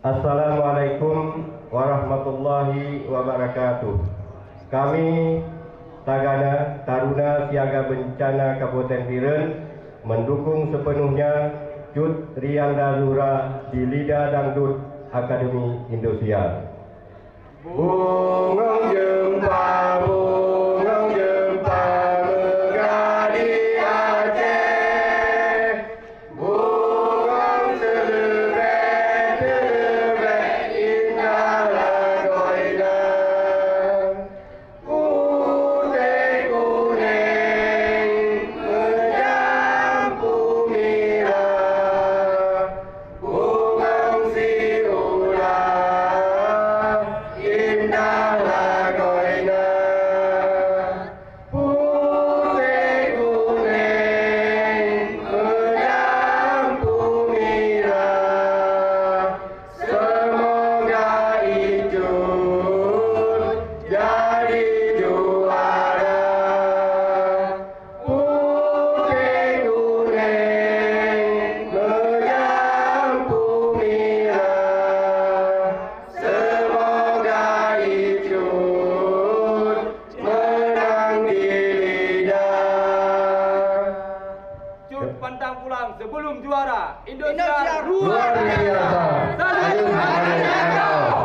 Assalamualaikum warahmatullahi wabarakatuh. Kami Tagana Taruna Siaga Bencana Kabupaten Biren mendukung sepenuhnya Cut Rianda Zura di Lidah Dangdut Akademi Indosiar. Bungong jempa, bungong jempa, megah di Aceh. Bungong selebet, selebet, indah lagoina. Putih kuning, menyampung mirah. Bungong si ular, indah lagoina. Putih kuning, menyampung mirah. Semoga Icut jadi juara. Putih kuning, menyampung mirah. Semoga Icut menang di lidah. Cut pantang pulang sebelum juara. Indonesia Luar biasa. Salam.